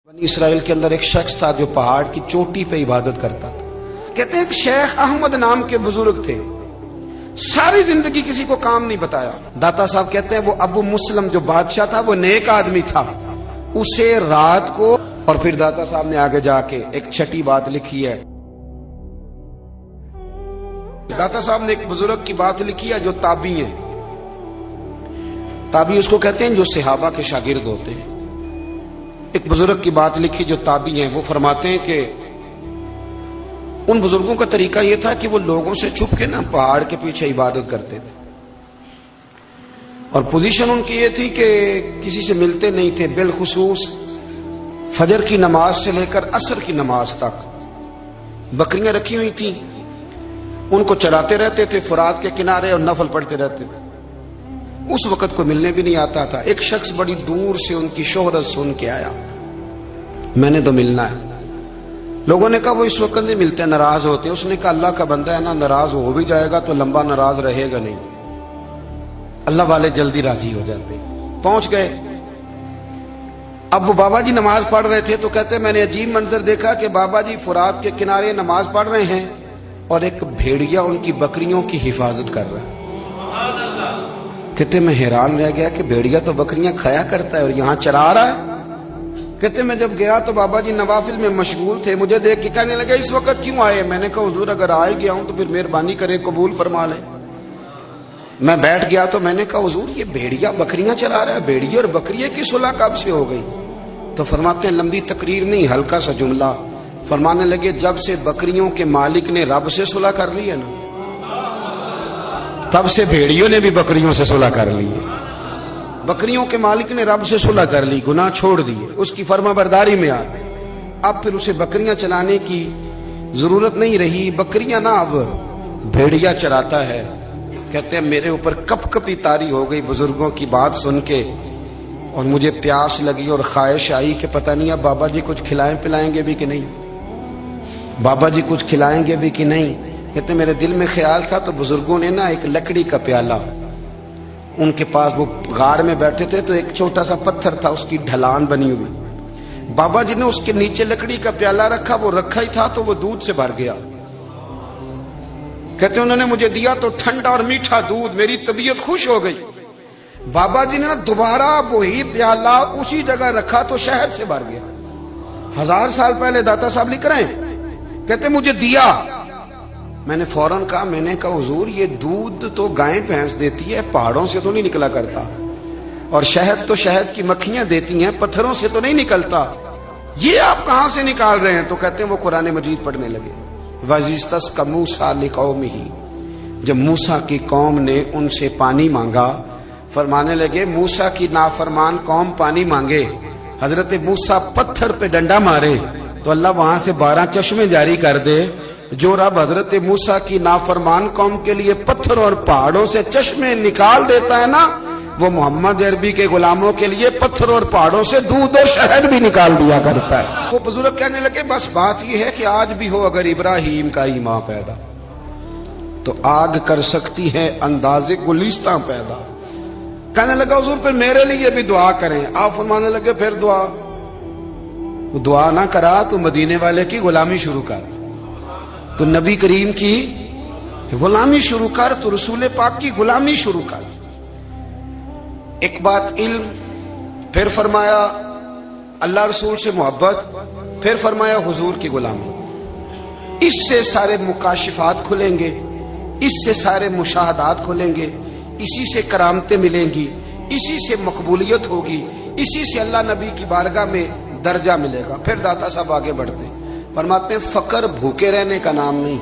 بنی اسرائیل کے اندر ایک شخص تھا جو پہاڑ کی چوٹی پہ عبادت کرتا تھا۔ کہتے ہیں ایک شیخ احمد نام کے بزرگ تھے، ساری زندگی کسی کو کام نہیں بتایا۔ داتا صاحب کہتے ہیں وہ ابو مسلم جو بادشاہ تھا وہ نیک آدمی تھا، اسے رات کو، اور پھر داتا صاحب نے آگے جا کے ایک چھٹی بات لکھی ہے۔ داتا صاحب نے ایک بزرگ کی بات لکھی ہے جو تابعی ہیں، تابعی اس کو کہتے ہیں جو صحابہ کے شاگرد ہوتے ہیں۔ ایک بزرگ کی بات لکھی جو تابعی ہیں، وہ فرماتے ہیں کہ ان بزرگوں کا طریقہ یہ تھا کہ وہ لوگوں سے چھپ کے پہاڑ کے پیچھے عبادت کرتے تھے، اور پوزیشن ان کی یہ تھی کہ کسی سے ملتے نہیں تھے، بالخصوص فجر کی نماز سے لے کر عصر کی نماز تک بکریاں رکھی ہوئی تھیں، ان کو چراتے رہتے تھے فرات کے کنارے اور نفل پڑھتے رہتے تھے۔ اس وقت کو ملنے بھی نہیں آتا تھا۔ ایک شخص بڑی دور سے ان کی شہرت سن کے آیا، میں نے تو ملنا ہے۔ لوگوں نے کہا وہ اس وقت نہیں ملتے، ناراض ہوتے ہیں۔ اس نے کہا اللہ کا بندہ ہے نا، ناراض ہو بھی جائے گا تو لمبا ناراض رہے گا نہیں، اللہ والے جلدی راضی ہو جاتے ہیں۔ پہنچ گئے۔ اب وہ بابا جی نماز پڑھ رہے تھے تو کہتے میں نے عجیب منظر دیکھا کہ بابا جی فرات کے کنارے نماز پڑھ رہے ہیں اور ایک بھیڑیا ان کی بکریوں کی حفاظت کر رہا ہے۔ کہتے میں حیران رہ گیا کہ بھیڑیا تو بکریاں کھایا کرتا ہے اور یہاں چرا رہا ہے۔ کہتے میں جب گیا تو بابا جی نوافل میں مشغول تھے، مجھے دیکھ کے کہنے لگے اس وقت کیوں آئے؟ میں نے کہا حضور اگر آئے گیا ہوں تو پھر مہربانی کرے قبول فرما لیں۔ میں بیٹھ گیا تو میں نے کہا حضور یہ بھیڑیا بکریاں چرا رہا ہے، بھیڑیا اور بکریے کی صلح کب سے ہو گئی؟ تو فرماتے ہیں لمبی تقریر نہیں، ہلکا سا جملہ۔ فرمانے لگے جب سے بکریوں کے مالک نے رب سے صلح کر لی ہے نا، تب سے بھیڑیوں نے بھی بکریوں سے صلح کر لی ہے۔ بکریوں کے مالک نے رب سے صلح کر لی، گناہ چھوڑ دیے، اس کی فرما برداری میں آ گئے۔ اب پھر اسے بکریاں چلانے کی ضرورت نہیں رہی، بکریاں نہ اب بھیڑیا چراتا ہے۔ کہتے ہیں میرے اوپر کپ کپی طاری ہو گئی بزرگوں کی بات سن کے، اور مجھے پیاس لگی اور خواہش آئی کہ پتہ نہیں اب بابا جی کچھ کھلائیں پلائیں گے بھی کہ نہیں، بابا جی کچھ کھلائیں گے بھی کہ نہیں۔ کہتے میرے دل میں خیال تھا تو بزرگوں نے ایک لکڑی کا پیالہ، ان کے پاس وہ غار میں بیٹھے تھے تو ایک چھوٹا سا پتھر تھا، اس کی ڈھلان بنی ہوئی، بابا جی نے اس کے نیچے لکڑی کا پیالہ رکھا، وہ رکھا ہی تھا تو وہ دودھ سے بھر گیا۔ کہتے انہوں نے مجھے دیا تو ٹھنڈا اور میٹھا دودھ، میری طبیعت خوش ہو گئی۔ بابا جی نے دوبارہ وہی پیالہ اسی جگہ رکھا تو شہد سے بھر گیا۔ 1000 سال پہلے داتا صاحب لکھ رہے ہیں، کہتے مجھے دیا۔ میں نے فوراً کہا، میں نے کہا حضور یہ دودھ تو گائیں بھینس دیتی ہے، پہاڑوں سے تو نہیں نکلا کرتا، اور شہد تو شہد کی مکھیاں دیتی ہیں، پتھروں سے تو نہیں نکلتا، یہ آپ کہاں سے نکال رہے ہیں؟ تو کہتے ہیں وہ قرآن مجید پڑھنے لگے۔ وَإِذِ اسْتَسْقَى مُوسَىٰ لِقَوْمِهِ، جب موسیٰ کی قوم نے ان سے پانی مانگا، فرمانے لگے موسیٰ کی نافرمان قوم پانی مانگے، حضرت موسیٰ پتھر پہ ڈنڈا مارے تو اللہ وہاں سے 12 چشمے جاری کر دے۔ جو رب حضرت موسیٰ کی نافرمان قوم کے لیے پتھر اور پہاڑوں سے چشمے نکال دیتا ہے نا، وہ محمد عربی کے غلاموں کے لیے پتھر اور پہاڑوں سے دودھ اور شہد بھی نکال دیا کرتا ہے۔ وہ بزرگ کہنے لگے بس بات یہ ہے کہ آج بھی ہو اگر ابراہیم کا ایمان پیدا تو آگ کر سکتی ہے انداز گلستاں پیدا۔ کہنے لگا حضور پھر میرے لیے بھی دعا کریں۔ آپ فرمانے لگے پھر دعا نہ کرا تو مدینے والے کی غلامی شروع کر، تو نبی کریم کی غلامی شروع کر، تو رسول پاک کی غلامی شروع کر۔ ایک بات علم، پھر فرمایا اللہ رسول سے محبت، پھر فرمایا حضور کی غلامی۔ اس سے سارے مکاشفات کھلیں گے، اس سے سارے مشاہدات کھلیں گے، اسی سے کرامتیں ملیں گی، اسی سے مقبولیت ہوگی، اسی سے اللہ نبی کی بارگاہ میں درجہ ملے گا۔ پھر داتا صاحب آگے بڑھتے ہیں، فرماتے ہیں فقر بھوکے رہنے کا نام نہیں،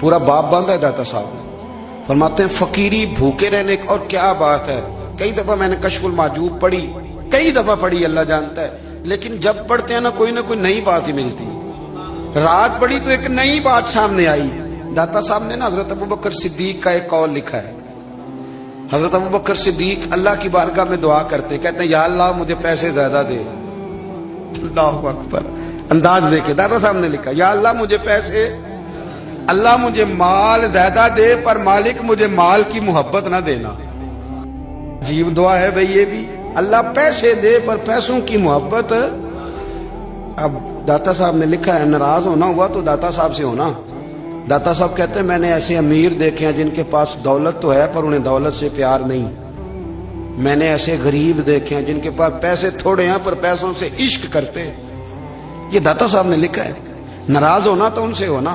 پورا باب باندھا ہے داتا صاحب نے۔ فرماتے ہیں فقیری بھوکے رہنے کا، اور کیا بات ہے، کئی دفعہ میں نے کشف المحجوب پڑھی، کئی دفعہ پڑھی، اللہ جانتا ہے، لیکن جب پڑھتے ہیں نہ کوئی نئی بات ہی ملتی۔ رات پڑھی تو ایک نئی بات سامنے آئی۔ داتا صاحب نے نا حضرت ابوبکر صدیق کا ایک قول لکھا ہے۔ حضرت ابوبکر صدیق اللہ کی بارگاہ میں دعا کرتے، کہتے ہیں یا اللہ مجھے پیسے زیادہ دے۔ اللہ اکبر، انداز دیکھے، داتا صاحب نے لکھا یا اللہ مجھے پیسے، اللہ مجھے مال زیادہ دے پر مالک مجھے مال کی محبت نہ دینا۔ عجیب دعا ہے بھئی یہ بھی، اللہ پیسے دے پر پیسوں کی محبت اب داتا صاحب نے لکھا ہے ناراض ہونا ہوا تو داتا صاحب سے ہونا. داتا صاحب کہتے ہیں میں نے ایسے امیر دیکھے ہیں جن کے پاس دولت تو ہے پر انہیں دولت سے پیار نہیں. میں نے ایسے غریب دیکھے ہیں جن کے پاس پیسے تھوڑے ہیں پر پیسوں سے عشق کرتے ہیں. یہ داتا صاحب نے لکھا ہے. ناراض ہونا تو ان سے ہونا.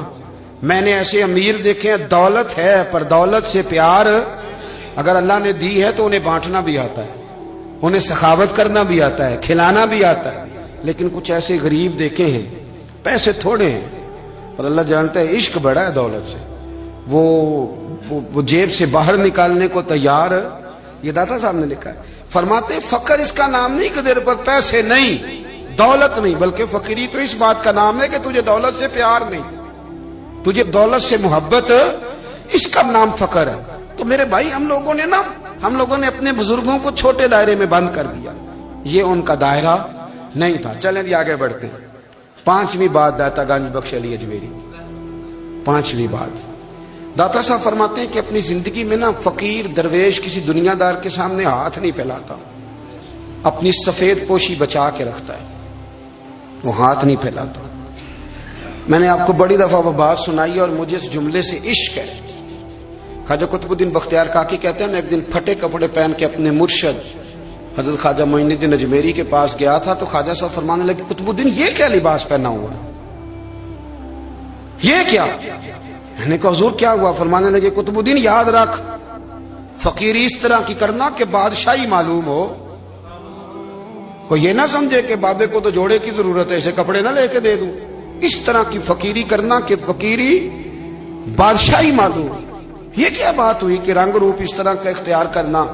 میں نے ایسے امیر دیکھے ہیں دولت ہے پر دولت سے پیار اگر اللہ نے دی ہے تو انہیں بانٹنا بھی آتا ہے, انہیں سخاوت کرنا بھی آتا ہے, کھلانا بھی آتا ہے. لیکن کچھ ایسے غریب دیکھے ہیں پیسے تھوڑے ہیں اور اللہ جانتا ہے عشق بڑا ہے دولت سے, وہ جیب سے باہر نکالنے کو تیار. یہ داتا صاحب نے لکھا ہے. فرماتے فقر اس کا نام نہیں کہ تیرے پر پیسے نہیں, دولت نہیں, بلکہ فقیری تو اس بات کا نام ہے کہ تجھے دولت سے پیار نہیں, تجھے دولت سے محبت, اس کا نام فقر ہے. تو میرے بھائی ہم لوگوں نے اپنے بزرگوں کو چھوٹے دائرے میں بند کر دیا, یہ ان کا دائرہ نہیں تھا. چلیں جی آگے بڑھتے ہیں. 5ویں بات داتا گنج بخش علی اجمیری. 5ویں بات داتا صاحب فرماتے ہیں کہ اپنی زندگی میں نا فقیر درویش کسی دنیا دار کے سامنے ہاتھ نہیں پھیلاتا, اپنی سفید پوشی بچا کے رکھتا ہے, وہ ہاتھ نہیں پھیلاتا. میں نے آپ کو بڑی دفعہ وہ بات سنائی اور مجھے اس جملے سے عشق ہے. خواجہ قطب الدین بختیار کاکی کہتے ہیں میں ایک دن پھٹے کپڑے پہن کے اپنے مرشد حضرت خواجہ معین الدین اجمیری کے پاس گیا تھا تو خواجہ صاحب فرمانے لگے قطب الدین یہ کیا لباس پہنا ہوا ہے, یہ کیا؟ میں نے کہا حضور کیا ہوا؟ فرمانے لگے قطب الدین یاد رکھ فقیری اس طرح کی کرنا کہ بادشاہی معلوم ہو, کوئی یہ نہ سمجھے کہ بابے کو تو جوڑے کی ضرورت ہے اسے کپڑے نہ لے کے دے دوں. اس طرح کی فقیری کرنا کہ فقیری بادشاہی معلوم. یہ کیا بات ہوئی کہ رنگ روپ اس طرح کا اختیار کرنا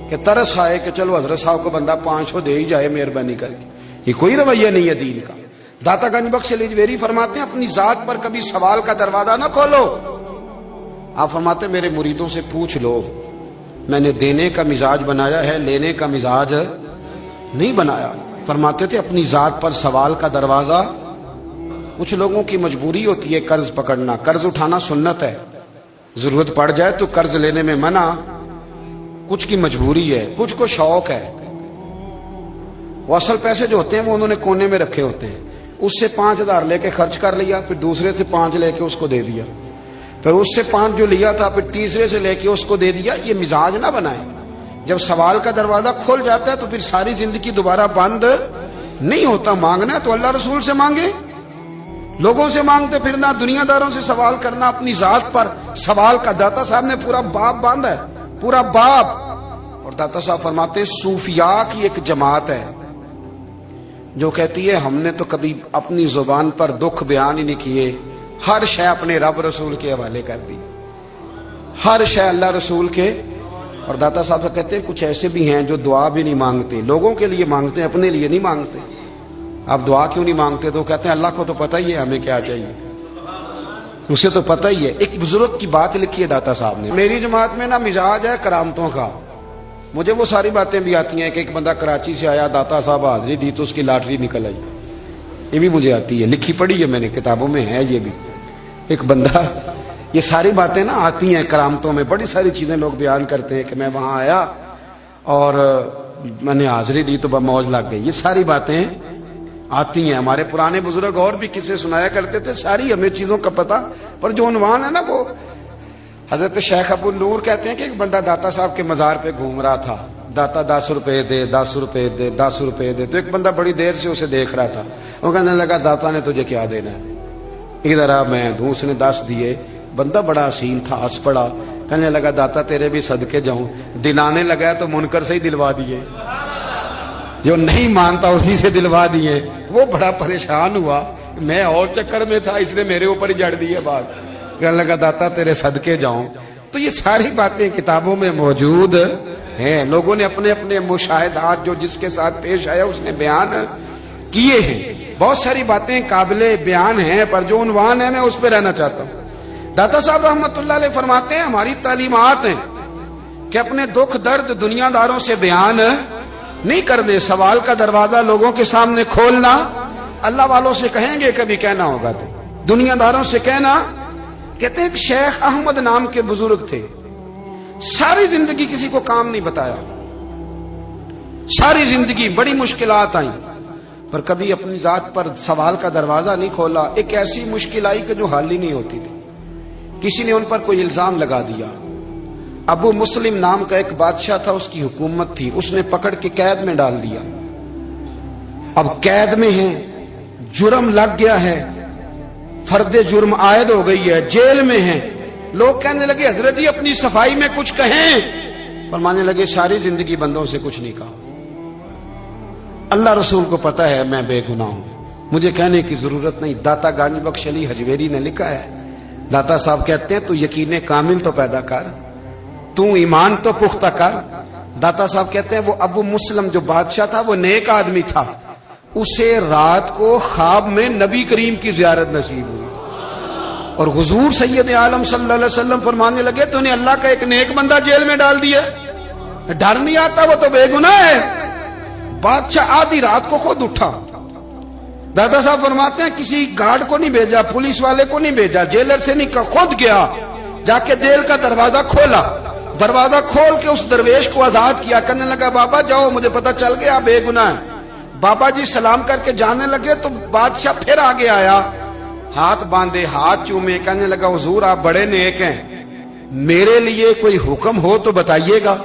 کہ ترس آئے کہ چلو حضرت صاحب کو بندہ 500 دے ہی جائے مہربانی کر کے. یہ کوئی رویہ نہیں ہے دین کا. داتا گنج بخش علی اجمیری فرماتے ہیں اپنی ذات پر کبھی سوال کا دروازہ نہ کھولو. آپ فرماتے ہیں میرے مریدوں سے پوچھ لو, میں نے دینے کا مزاج بنایا ہے, لینے کا مزاج نہیں بنایا. فرماتے تھے اپنی ذات پر سوال کا دروازہ. کچھ لوگوں کی مجبوری ہوتی ہے قرض پکڑنا, قرض اٹھانا سنت ہے, ضرورت پڑ جائے تو قرض لینے میں منع. کچھ کی مجبوری ہے, کچھ کو شوق ہے. وہ اصل پیسے جو ہوتے ہیں وہ انہوں نے کونے میں رکھے ہوتے ہیں, اس سے 5000 لے کے خرچ کر لیا, پھر دوسرے سے 5 لے کے اس کو دے دیا, پھر اس سے 5 جو لیا تھا پھر تیسرے سے لے کے اس کو دے دیا. یہ مزاج نہ بنائے. جب سوال کا دروازہ کھل جاتا ہے تو پھر ساری زندگی دوبارہ بند نہیں ہوتا. مانگنا ہے تو اللہ رسول سے مانگے, لوگوں سے مانگتے پھرنا, دنیا داروں سے سوال کرنا, اپنی ذات پر سوال کا. داتا صاحب نے پورا باب باندھا ہے, پورا باب. اور داتا صاحب فرماتے ہیں صوفیاء کی ایک جماعت ہے جو کہتی ہے ہم نے تو کبھی اپنی زبان پر دکھ بیان ہی نہیں کیے, ہر شے اپنے رب رسول کے حوالے کر دی, ہر شے اللہ رسول کے. اور داتا صاحب کہتے ہیں کچھ ایسے بھی ہیں جو دعا بھی نہیں مانگتے, لوگوں کے لیے مانگتے ہیں, اپنے لیے نہیں مانگتے. آپ دعا کیوں نہیں مانگتے؟ تو کہتے ہیں اللہ کو تو پتہ ہی ہے ہمیں کیا چاہیے, اسے تو پتہ ہی ہے. ایک بزرگ کی بات لکھی ہے داتا صاحب نے, میری جماعت میں نا مزاج ہے کرامتوں کا. مجھے وہ ساری باتیں بھی آتی ہیں کہ ایک بندہ کراچی سے آیا, داتا صاحب حاضری دی تو اس کی لاٹری نکل آئی. یہ بھی مجھے آتی ہے, لکھی پڑھی ہے میں نے, کتابوں میں ہے یہ بھی. ایک بندہ, یہ ساری باتیں نا آتی ہیں کرامتوں میں, بڑی ساری چیزیں لوگ بیان کرتے ہیں کہ میں وہاں آیا اور میں نے حاضری دی تو موج لگ گئی. یہ ساری باتیں آتی ہیں. ہمارے پرانے بزرگ اور بھی قصے سنایا کرتے تھے, ساری ہمیں چیزوں کا پتہ, پر جو عنوان ہے نا وہ حضرت شیخ ابو نور کہتے ہیں کہ ایک بندہ داتا صاحب کے مزار پہ گھوم رہا تھا. داتا 10 روپے دے, 10 روپے دے, 10 روپے دے. تو ایک بندہ بڑی دیر سے اسے دیکھ رہا تھا. وہ کہنے لگا داتا نے تجھے کیا دینا ہے, ادھر آ میں دوں. اس نے 10 دیے. بندہ بڑا حسین تھا, ہنس پڑا, کہنے لگا داتا تیرے بھی صدقے جاؤں. دلانے لگا تو منکر سے ہی دلوا دیے, جو نہیں مانتا اسی سے دلوا دیے. وہ بڑا پریشان ہوا, میں اور چکر میں تھا, اس نے میرے اوپر ہی جڑ دی ہے بات. کہنے لگا داتا تیرے صدقے جاؤں. تو یہ ساری باتیں کتابوں میں موجود ہیں, لوگوں نے اپنے اپنے مشاہدات جو جس کے ساتھ پیش آیا اس نے بیان کیے ہیں. بہت ساری باتیں قابل بیان ہیں, پر جو عنوان ہے میں اس پہ رہنا چاہتا ہوں. داتا صاحب رحمت اللہ علیہ فرماتے ہیں ہماری تعلیمات ہیں کہ اپنے دکھ درد دنیا داروں سے بیان نہیں کرنے, سوال کا دروازہ لوگوں کے سامنے کھولنا. اللہ والوں سے کہیں گے کبھی کہنا ہوگا تو دنیا داروں سے کہنا. کہتے ہیں کہ شیخ احمد نام کے بزرگ تھے, ساری زندگی کسی کو کام نہیں بتایا, ساری زندگی بڑی مشکلات آئیں, پر کبھی اپنی ذات پر سوال کا دروازہ نہیں کھولا. ایک ایسی مشکل آئی کہ جو حل ہی نہیں ہوتی تھی. کسی نے ان پر کوئی الزام لگا دیا. ابو مسلم نام کا ایک بادشاہ تھا, اس کی حکومت تھی, اس نے پکڑ کے قید میں ڈال دیا. اب قید میں ہیں, جرم لگ گیا ہے, فرد جرم عائد ہو گئی ہے, جیل میں ہیں. لوگ کہنے لگے حضرت جی اپنی صفائی میں کچھ کہیں. فرمانے لگے ساری زندگی بندوں سے کچھ نہیں کہا, اللہ رسول کو پتا ہے میں بے گناہ ہوں, مجھے کہنے کی ضرورت نہیں. داتا گانی بخش علی حجویری نے لکھا ہے, داتا صاحب کہتے ہیں تو یقین کامل تو پیدا کر, تو ایمان تو پختہ کر. داتا صاحب کہتے ہیں وہ ابو مسلم جو بادشاہ تھا وہ نیک آدمی تھا, اسے رات کو خواب میں نبی کریم کی زیارت نصیب ہوئی اور حضور سید عالم صلی اللہ علیہ وسلم فرمانے لگے تو نے اللہ کا ایک نیک بندہ جیل میں ڈال دیا, ڈر نہیں آتا, وہ تو بے گناہ ہے. بادشاہ آدھی رات کو خود اٹھا. دادا صاحب فرماتے ہیں کسی گارڈ کو نہیں بھیجا, پولیس والے کو نہیں بھیجا, جیلر سے نہیں کہا, خود گیا, جا کے جیل کا دروازہ کھولا. دروازہ کھول کے اس درویش کو آزاد کیا, کہنے لگا بابا جاؤ, مجھے پتا چل گیا بے گناہ ہے. بابا جی سلام کر کے جانے لگے تو بادشاہ پھر آگے آیا, ہاتھ باندھے, ہاتھ چومے, کہنے لگا حضور آپ بڑے نیک ہیں, میرے لیے کوئی حکم ہو تو بتائیے گا,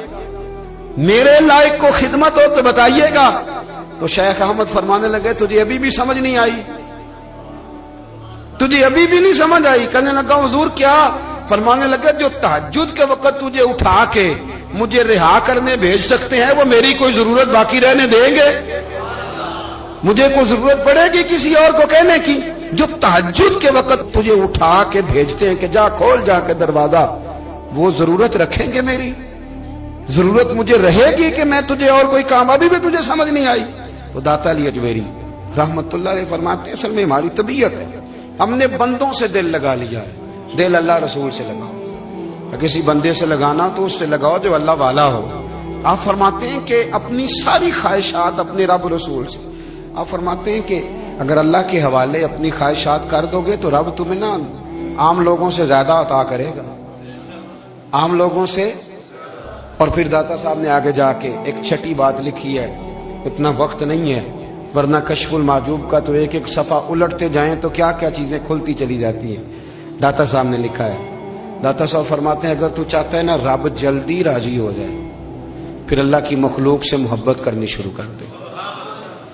میرے لائق کو خدمت ہو تو بتائیے گا. تو شیخ احمد فرمانے لگے تجھے ابھی بھی سمجھ نہیں آئی, تجھے ابھی بھی نہیں سمجھ آئی. کہنے لگا حضور کیا؟ فرمانے لگے جو تہجد کے وقت تجھے اٹھا کے مجھے رہا کرنے بھیج سکتے ہیں وہ میری کوئی ضرورت باقی رہنے دیں گے؟ مجھے کوئی ضرورت پڑے گی کسی اور کو کہنے کی؟ جو تہجد کے وقت تجھے اٹھا کے بھیجتے ہیں کہ جا کھول جا کے دروازہ, وہ ضرورت رکھیں گے میری؟ ضرورت مجھے رہے گی کہ میں تجھے اور کوئی کام؟ ابھی بھی تجھے سمجھ نہیں آئی. تو داتا علی حجویری رحمت اللہ علیہ فرماتے ہیں اصل میں ہماری طبیعت ہے, ہم نے بندوں سے دل لگا لیا ہے. دل اللہ رسول سے لگاؤ, کسی بندے سے لگانا تو اس سے لگاؤ جو اللہ والا ہو. آپ فرماتے ہیں کہ اپنی ساری خواہشات اپنے رب رسول سے, آپ فرماتے ہیں کہ اگر اللہ کے حوالے اپنی خواہشات کر دو گے تو رب تمہیں نا عام لوگوں سے زیادہ عطا کرے گا, عام لوگوں سے. اور پھر داتا صاحب نے آگے جا کے ایک چھٹی بات لکھی ہے, اتنا وقت نہیں ہے ورنہ کشف المحجوب کا تو ایک ایک صفحہ الٹتے جائیں تو کیا کیا چیزیں کھلتی چلی جاتی ہیں. داتا صاحب نے لکھا ہے, داتا صاحب فرماتے ہیں اگر تو چاہتا ہے نا رب جلدی راضی ہو جائے پھر اللہ کی مخلوق سے محبت کرنی شروع کر دے.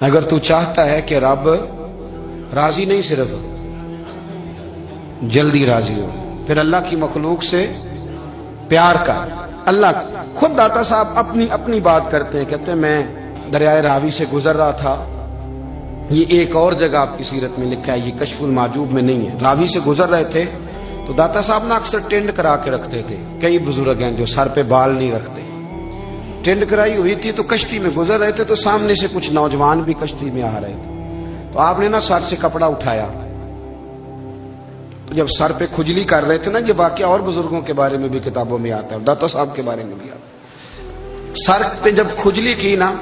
اگر تو چاہتا ہے کہ رب راضی نہیں صرف جلدی راضی ہو پھر اللہ کی مخلوق سے پیار کر. اللہ خود داتا صاحب اپنی بات کرتے ہیں, کہتے ہیں میں دریائے راوی سے گزر رہا تھا, یہ ایک اور جگہ آپ کی سیرت میں لکھا ہے, یہ کشف المحجوب میں نہیں ہے. راوی سے گزر رہے تھے تو داتا صاحب نا اکثر ٹینڈ کرا کے رکھتے تھے, کئی بزرگ ہیں جو سر پہ بال نہیں رکھتے, ٹینڈ کرائی ہوئی تھی تو کشتی میں گزر رہے تھے تو سامنے سے کچھ نوجوان بھی کشتی میں آ رہے تھے. تو آپ نے نا سر سے کپڑا اٹھایا, جب سر پہ کھجلی کر رہے تھے نا, یہ واقعہ اور بزرگوں کے بارے میں بھی کتابوں میں آتا ہے, داتا صاحب کے بارے میں بھی آتا ہے. سر پہ جب کھجلی کی نا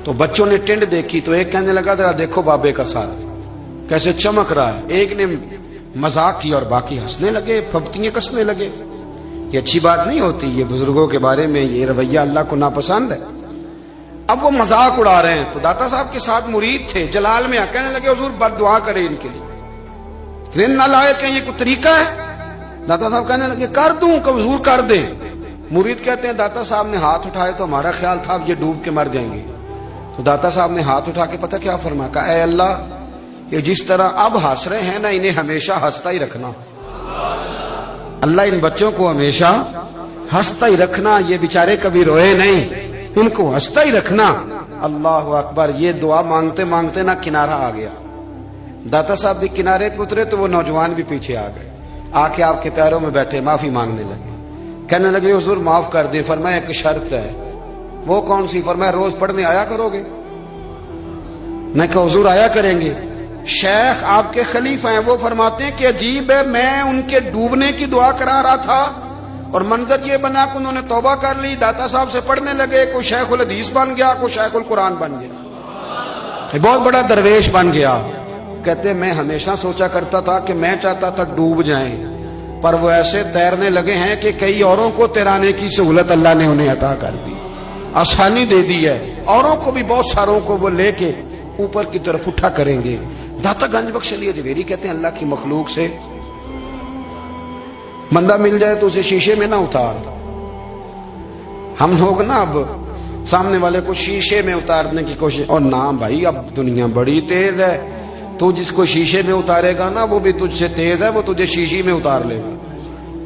تو بچوں نے ٹینڈ دیکھی تو ایک کہنے لگا ذرا دیکھو بابے کا سر کیسے چمک رہا ہے. ایک نے مذاق کیا اور باقی ہنسنے لگے, پھپتیاں کسنے لگے. یہ اچھی بات نہیں ہوتی, یہ بزرگوں کے بارے میں یہ رویہ اللہ کو ناپسند ہے. اب وہ مذاق اڑا رہے ہیں تو داتا صاحب کے ساتھ مرید تھے جلال میں, کہنے لگے حضور بد دعا کرے ان کے لیے, اتنے نالائق ہیں, یہ کوئی طریقہ ہے؟ داتا صاحب کہنے لگے کر دوں کہ حضور کر دیں. مرید کہتے ہیں داتا صاحب نے ہاتھ اٹھائے تو ہمارا خیال تھا اب یہ ڈوب کے مر جائیں گے. تو داتا صاحب نے ہاتھ اٹھا کے پتہ کیا فرمایا, کہا اے اللہ یہ جس طرح اب ہنس رہے ہیں نا انہیں ہمیشہ ہنستا ہی رکھنا. اللہ ان بچوں کو ہمیشہ ہنستا ہی رکھنا, یہ بیچارے کبھی روئے نہیں, ان کو ہنستا ہی رکھنا. اللہ اکبر. یہ دعا مانگتے مانگتے نا کنارہ آ گیا. داتا صاحب بھی کنارے پہ اترے تو وہ نوجوان بھی پیچھے آ گئے, آ کے آپ کے پیروں میں بیٹھے معافی مانگنے لگے. کہنے لگے حضور معاف کر دیں. فرمایا ایک شرط ہے. وہ کون سی؟ فرمایا روز پڑھنے آیا کرو گے. میں کہا حضور آیا کریں گے. شیخ آپ کے خلیفہ ہیں, وہ فرماتے ہیں کہ عجیب ہے, میں ان کے ڈوبنے کی دعا کرا رہا تھا اور منظر یہ بنا کہ انہوں نے توبہ کر لی, داتا صاحب سے پڑھنے لگے, کوئی شیخ الحدیث بن گیا, کوئی شیخ القرآن بن گیا, بہت بڑا درویش بن گیا. کہتے میں ہمیشہ سوچا کرتا تھا کہ میں چاہتا تھا ڈوب جائیں, پر وہ ایسے تیرنے لگے ہیں کہ کئی اوروں کو تیرانے کی سہولت اللہ نے انہیں عطا کر دی, آسانی دے دی ہے. اوروں کو بھی بہت ساروں کو وہ لے کے اوپر کی طرف اٹھا کریں گے. داتا گنج بخش علی اجمیری کہتے ہیں اللہ کی مخلوق سے بندہ مل جائے تو اسے شیشے میں نہ اتار. ہم لوگ نا اب سامنے والے کو شیشے میں اتارنے کی کوشش, اور نہ بھائی اب دنیا بڑی تیز ہے, تو جس کو شیشے میں اتارے گا نا وہ بھی تجھ سے تیز ہے, وہ تجھے شیشی میں اتار لے گا.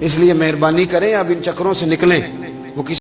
اس لیے مہربانی کریں اب ان چکروں سے نکلیں. وہ کسی